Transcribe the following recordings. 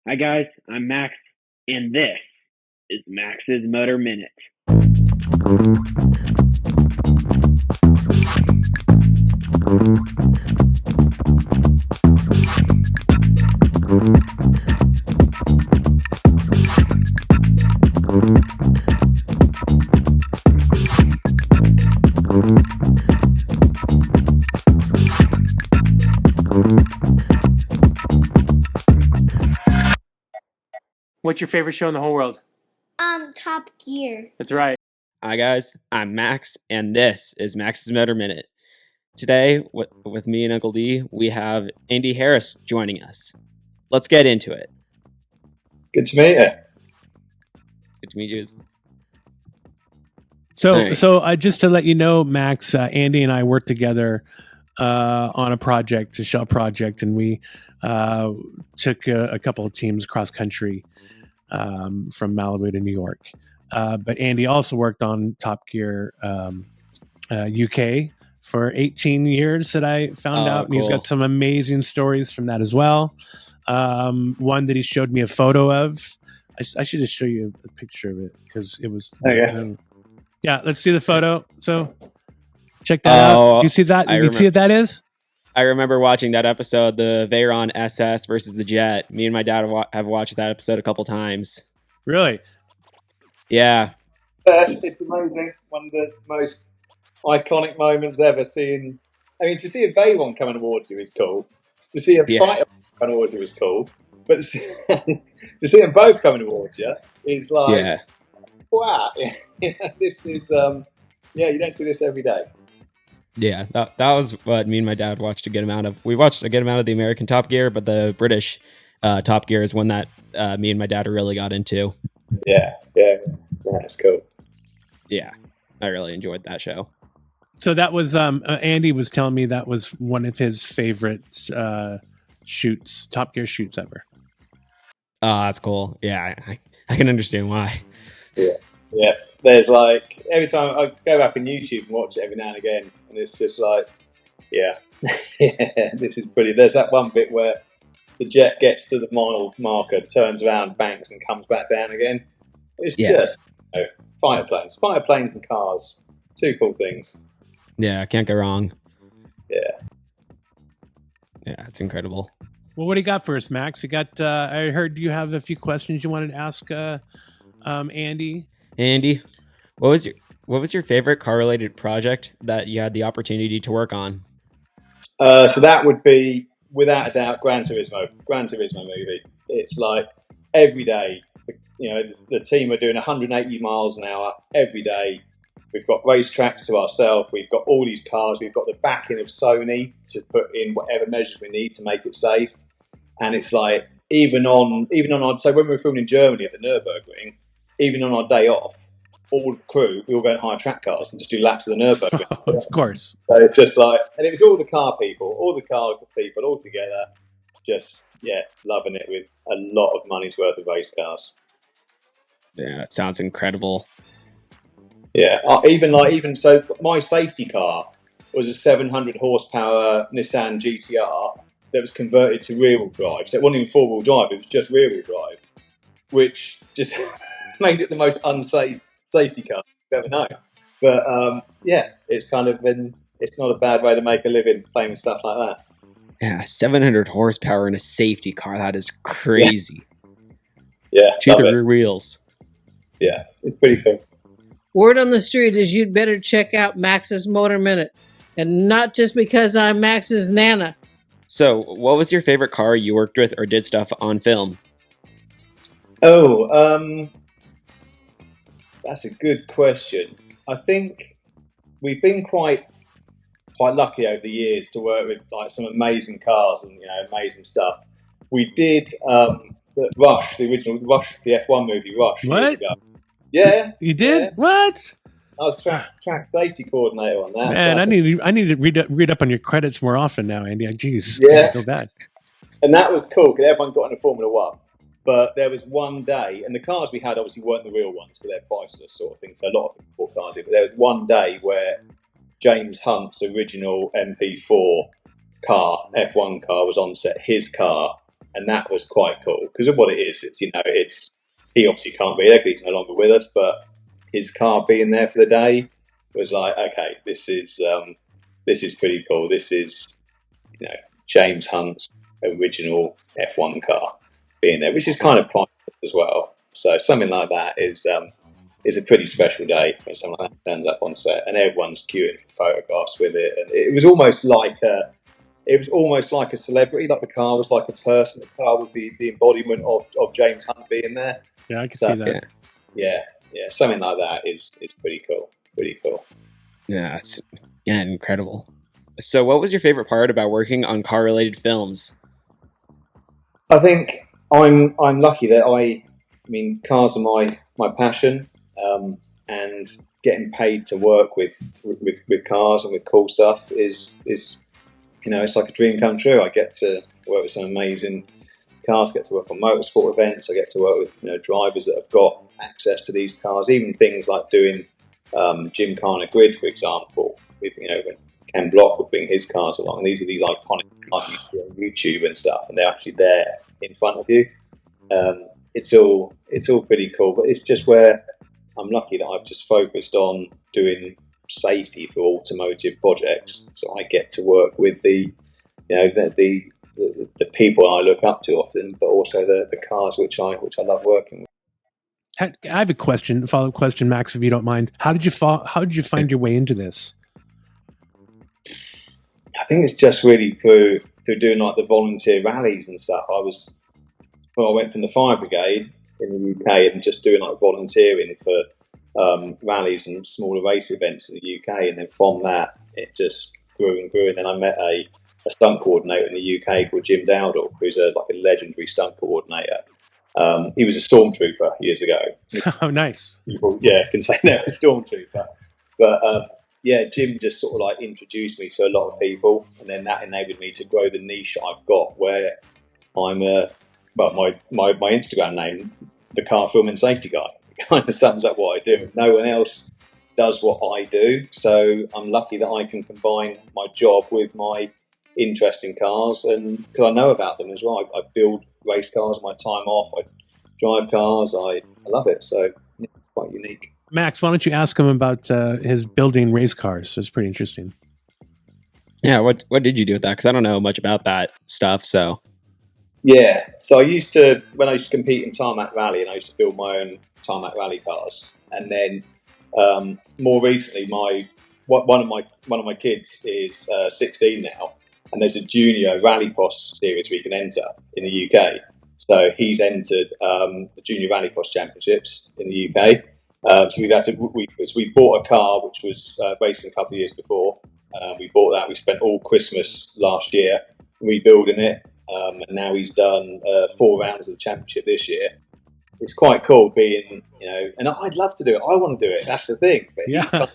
Hi guys, I'm Max, and this is Max's Motor Minute. What's your favorite show in the whole world? Top Gear. That's right. Hi guys, I'm Max, and this is Max's Motor Minute. Today, with me and Uncle D, we have Andy Harris joining us. Let's get into it. Good to meet you. Good to meet you. So just to let you know, Max, Andy and I worked together on a project, a shell project, and we took a couple of teams across country from Malibu to New York. But Andy also worked on Top Gear UK for 18 years that I found out. And cool. He's got some amazing stories from that as well. One that he showed me a photo of. I should just show you a picture of it because it was... yeah, let's see the photo. So check that out. You see that? You see what that is? I remember watching that episode, the Veyron SS versus the Jet. Me and my dad have watched that episode a couple times. Really? Yeah. It's amazing. One of the most iconic moments ever seen. I mean, to see a Veyron come and award you is cool. To see a fighter come and award you is cool. But to see them both come and award you is like, wow. This is, you don't see this every day. Yeah, that was what me and my dad watched a good amount of. We watched a good amount of the American Top Gear, but the British Top Gear is one that me and my dad really got into. Yeah, that's cool. Yeah, I really enjoyed that show. So that was Andy was telling me that was one of his favorite shoots, Top Gear shoots ever. Oh, that's cool. Yeah, I can understand why. Yeah. There's like, every time I go back on YouTube and watch it every now and again, and it's just like, this is pretty. There's that one bit where the Jet gets to the mile marker, turns around, banks, and comes back down again. It's just fighter planes and cars. Two cool things. Yeah, can't go wrong. Yeah, it's incredible. Well, what do you got for us, Max? You got? I heard you have a few questions you wanted to ask Andy. Andy, what was your favorite car-related project that you had the opportunity to work on? So that would be, without a doubt, Gran Turismo movie. It's like every day, the team are doing 180 miles an hour every day. We've got racetracks to ourselves. We've got all these cars. We've got the backing of Sony to put in whatever measures we need to make it safe. And it's like, even on our, so when we were filming in Germany at the Nürburgring, even on our day off, all the crew, we all go and hire track cars and just do laps of the Nürburgring. Of course. So it's just like, and it was all the car people all together, just, loving it with a lot of money's worth of race cars. Yeah, it sounds incredible. Yeah, even so, my safety car was a 700 horsepower Nissan GTR that was converted to rear-wheel drive. So it wasn't even four-wheel drive, it was just rear-wheel drive, which just made it the most unsafe safety car you've ever known. But it's kind of it's not a bad way to make a living playing stuff like that. Yeah, 700 horsepower in a safety car, that is crazy. Yeah. To the rear wheels. Yeah, it's pretty cool. Word on the street is you'd better check out Max's Motor Minute. And not just because I'm Max's Nana. So, what was your favorite car you worked with or did stuff on film? That's a good question. I think we've been quite lucky over the years to work with like some amazing cars and amazing stuff. We did the Rush, the original Rush, the F1 movie Rush. What? Years ago. Yeah, you did? Yeah. What? I was track safety coordinator on that. Man, so I need to read up on your credits more often now, Andy. Jeez, I feel bad. And that was cool because everyone got into Formula One. But there was one day, and the cars we had obviously weren't the real ones, but they're priceless sort of thing. So a lot of people bought cars in. But there was one day where James Hunt's original MP4 car, F1 car, was on set. His car, and that was quite cool because of what it is. It's he obviously can't be there because he's no longer with us, but his car being there for the day was like, okay, this is pretty cool. This is James Hunt's original F1 car being there, which is kind of priceless as well. So something like that is a pretty special day when something like that turns up on set and everyone's queuing for photographs with it. And it was almost like a celebrity. Like the car was like a person. The car was the embodiment of James Hunt being there. Yeah, I can see that. Yeah, something like that is pretty cool. Pretty cool. Yeah, it's incredible. So, what was your favorite part about working on car-related films? I think I'm lucky that I mean cars are my passion, and getting paid to work with cars and with cool stuff is it's like a dream come true. I get to work with some amazing cars, get to work on motorsport events. I get to work with drivers that have got access to these cars. Even things like doing Gymkhana Grid, for example, with when Ken Block would bring his cars along. And these are these iconic cars you see on YouTube and stuff, and they're actually there in front of you. It's all pretty cool, but it's just where I'm lucky that I've just focused on doing safety for automotive projects, so I get to work with the people I look up to often, but also the cars which I love working with. I have a follow-up question, Max, if you don't mind. How did you find your way into this? I think it's just really through doing like the volunteer rallies and stuff. I went from the fire brigade in the UK and just doing like volunteering for rallies and smaller race events in the UK, and then from that it just grew and grew. And then I met a stunt coordinator in the UK called Jim Dowdall, who's like a legendary stunt coordinator. He was a stormtrooper years ago. Oh, nice. Yeah, can say that, a stormtrooper. But Jim just sort of like introduced me to a lot of people, and then that enabled me to grow the niche I've got, where I'm my Instagram name, the car film and safety guy, kind of sums up what I do. No one else does what I do, so I'm lucky that I can combine my job with my interest in cars, and because I know about them as well. I build race cars on my time off. I drive cars. I love it. So it's quite unique. Max, why don't you ask him about his building race cars? It's pretty interesting. Yeah, what did you do with that? Because I don't know much about that stuff. So yeah, so when I used to compete in Tarmac Rally, and I used to build my own Tarmac Rally cars, and then more recently, one of my kids is 16 now, and there's a junior rallycross series we can enter in the UK. So he's entered the Junior Rallycross Championships in the UK. So we bought a car which was racing a couple of years before. We bought that. We spent all Christmas last year rebuilding it, and now he's done 4 rounds of the championship this year. It's quite cool being, and I'd love to do it. I want to do it. That's the thing. But yeah, he's kind of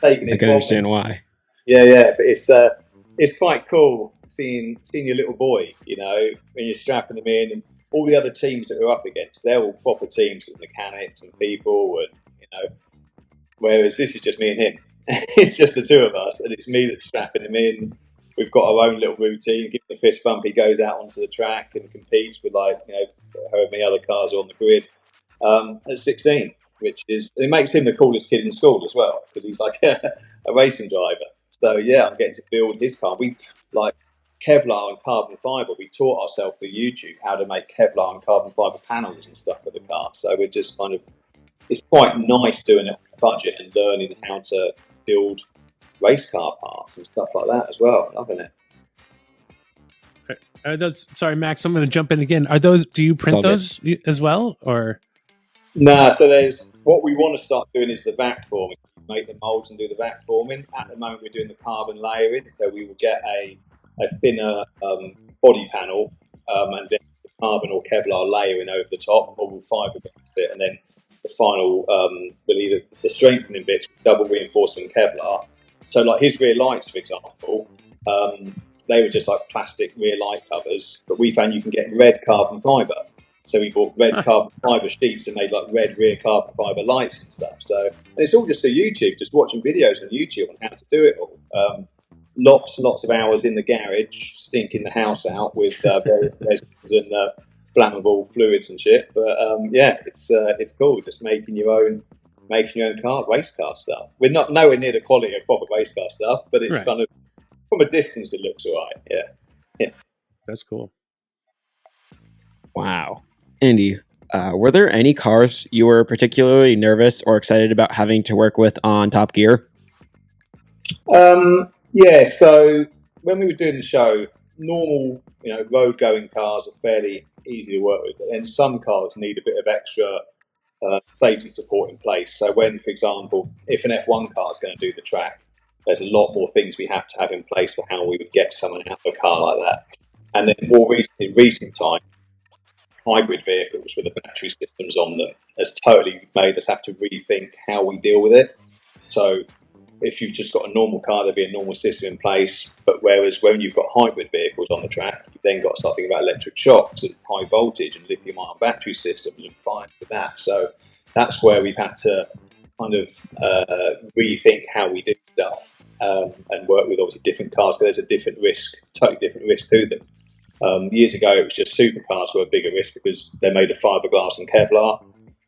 taking it. I can understand why. Yeah, but it's quite cool seeing your little boy, when you're strapping them in, and all the other teams that we're up against, they're all proper teams of mechanics and people, and whereas this is just me and him. It's just the two of us, and it's me that's strapping him in. We've got our own little routine. Give him the fist bump, he goes out onto the track and competes with however many other cars are on the grid at 16, which it makes him the coolest kid in school as well, because he's like a racing driver. So yeah, I'm getting to build his car. We like Kevlar and carbon fibre. We taught ourselves through YouTube how to make Kevlar and carbon fibre panels and stuff for the car. So we're just it's quite nice doing it on a budget and learning how to build race car parts and stuff like that as well. Loving it. Sorry, Max, I'm going to jump in again. Do you print those as well, or? Nah, so what we want to start doing is the vac forming. Make the molds and do the vac forming. At the moment, we're doing the carbon layering, so we will get a thinner body panel and then the carbon or Kevlar layering over the top, or we'll fibre it, and then the final, the strengthening bits, double reinforcement Kevlar. So, like his rear lights, for example, they were just like plastic rear light covers, but we found you can get red carbon fibre. So we bought red carbon fibre sheets and made like red rear carbon fibre lights and stuff. So, and it's all just through YouTube, just watching videos on YouTube on how to do it all. lots of hours in the garage, stinking the house out with various resins and flammable fluids and shit. But it's cool, just making your own car, race car stuff. We're not nowhere near the quality of proper race car stuff, but it's kind of, from a distance, it looks all right. Yeah. That's cool. Wow. Andy, were there any cars you were particularly nervous or excited about having to work with on Top Gear? So when we were doing the show, normal, road-going cars are fairly easy to work with, but then some cars need a bit of extra safety support in place. So when, for example, if an F1 car is going to do the track, there's a lot more things we have to have in place for how we would get someone out of a car like that. And then more recent time, hybrid vehicles with the battery systems on them has totally made us have to rethink how we deal with it. So if you've just got a normal car, there'll be a normal system in place. But whereas when you've got hybrid vehicles on the track, you've then got something about electric shocks and high voltage and lithium-ion battery systems and fine with that. So that's where we've had to kind of rethink how we do stuff and work with obviously different cars, because there's a different risk, totally different risk to them. Years ago, it was just supercars were a bigger risk because they're made of fiberglass and Kevlar.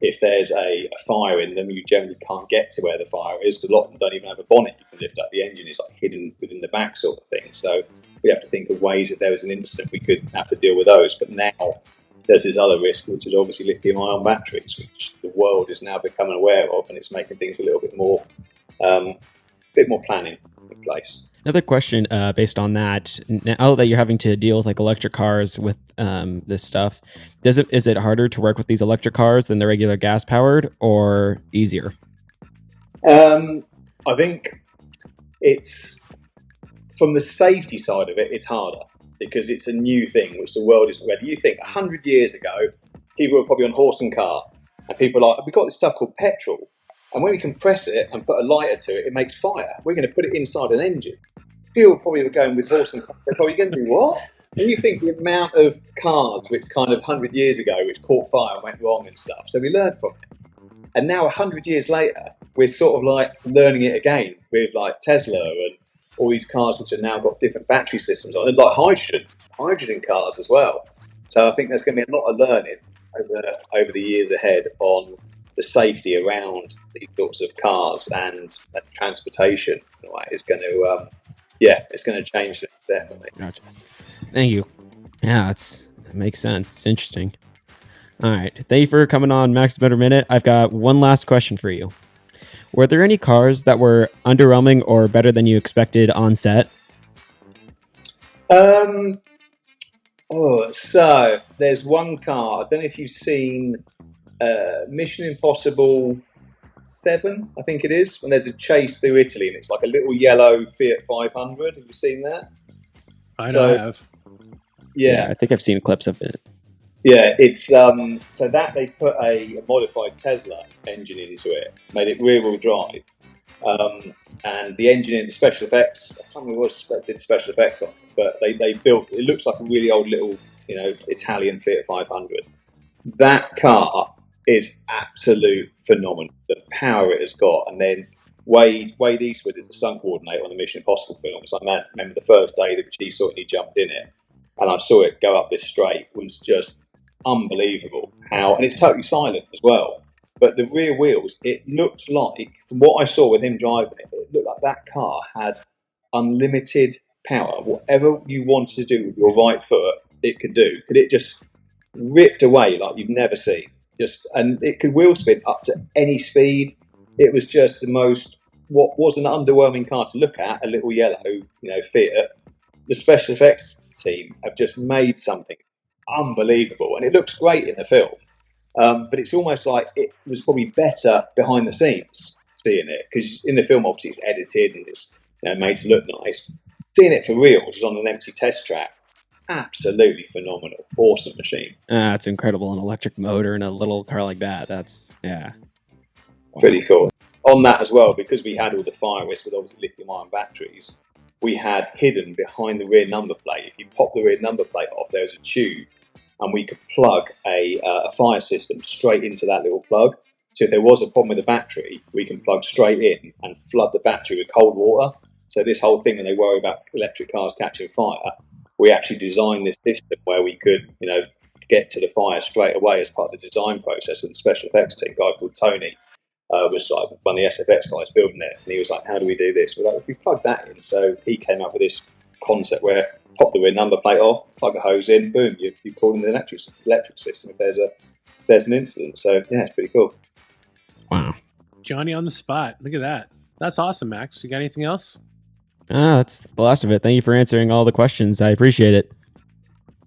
If there's a fire in them, you generally can't get to where the fire is, because a lot of them don't even have a bonnet. You can lift up the engine; it's like hidden within the back, sort of thing. So we have to think of ways, if there was an incident, we could have to deal with those. But now there's this other risk, which is obviously lithium-ion batteries, which the world is now becoming aware of, and it's making things a little bit more planning in place. Another question based on that, now that you're having to deal with like electric cars with this stuff, is it harder to work with these electric cars than the regular gas powered, or easier? I think it's, from the safety side of it, it's harder because it's a new thing which the world isn't ready. You think 100 years ago, people were probably on horse and cart, and people are like, we've got this stuff called petrol, and when we compress it and put a lighter to it, it makes fire. We're going to put it inside an engine. People probably were going with horse and cart. They're probably going to do what? And you think the amount of cars which kind of 100 years ago which caught fire and went wrong and stuff. So we learned from it. And now 100 years later, we're sort of like learning it again with like Tesla and all these cars which have now got different battery systems on, and like hydrogen cars as well. So I think there's going to be a lot of learning over the years ahead on the safety around these sorts of cars and transportation. It's going to, it's going to change things, definitely. Gotcha. Thank you. Yeah, it makes sense. It's interesting. All right. Thank you for coming on Max Better Minute. I've got one last question for you. Were there any cars that were underwhelming or better than you expected on set? So there's one car. I don't know if you've seen Mission Impossible 7, I think it is, when there's a chase through Italy and it's like a little yellow Fiat 500. Have you seen that? I know I have. Yeah, I think I've seen clips of it. Yeah, it's so that they put a modified Tesla engine into it, made it rear-wheel drive, and the engine in the special effects, I can't remember what did special effects on, but they built, it looks like a really old little, Italian Fiat 500. That car is absolute phenomenal. The power it has got, and then Wade Eastwood is the stunt coordinator on the Mission Impossible films. I remember the first day that he saw it, and he jumped in it, and I saw it go up this straight. It was just unbelievable and it's totally silent as well. But the rear wheels, it looked like, from what I saw with him driving it, it looked like that car had unlimited power. Whatever you wanted to do with your right foot, it could do. It just ripped away like you've never seen. And it could wheel spin up to any speed. It was just the most, what was an underwhelming car to look at, a little yellow, Fiat. The special effects team have just made something unbelievable, and it looks great in the film. But it's almost like it was probably better behind the scenes seeing it, because in the film obviously it's edited and it's made to look nice. Seeing it for real, which is on an empty test track, absolutely phenomenal, awesome machine. It's incredible, an electric motor in a little car like that. That's pretty cool. On that as well, because we had all the fire risk with obviously lithium-ion batteries, we had hidden behind the rear number plate. If you pop the rear number plate off, there was a tube, and we could plug a fire system straight into that little plug. So if there was a problem with the battery, we can plug straight in and flood the battery with cold water. So this whole thing, when they worry about electric cars catching fire, we actually designed this system where we could, get to the fire straight away as part of the design process with the special effects team. A guy called Tony was like one of the SFX guys building it, and he was like, "How do we do this?" We're like, "If we plug that in," so he came up with this concept where pop the rear number plate off, plug a hose in, boom, you call in the electric system if there's an incident. So yeah, it's pretty cool. Wow. Johnny on the spot. Look at that. That's awesome, Max. You got anything else? That's the last of it. Thank you for answering all the questions. I appreciate it.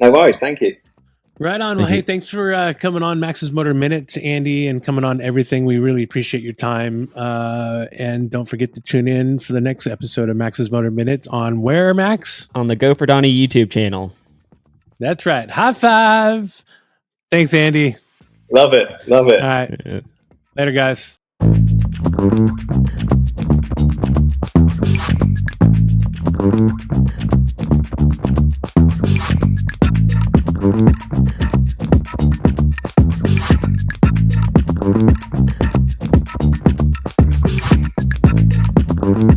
No worries. Thank you. Right on. Well, hey, thanks for coming on Max's Motor Minute, Andy, and coming on everything. We really appreciate your time. And don't forget to tune in for the next episode of Max's Motor Minute on where, Max? On the Go for Donny YouTube channel. That's right. High five. Thanks, Andy. Love it. All right. Yeah. Later, guys. Thank you.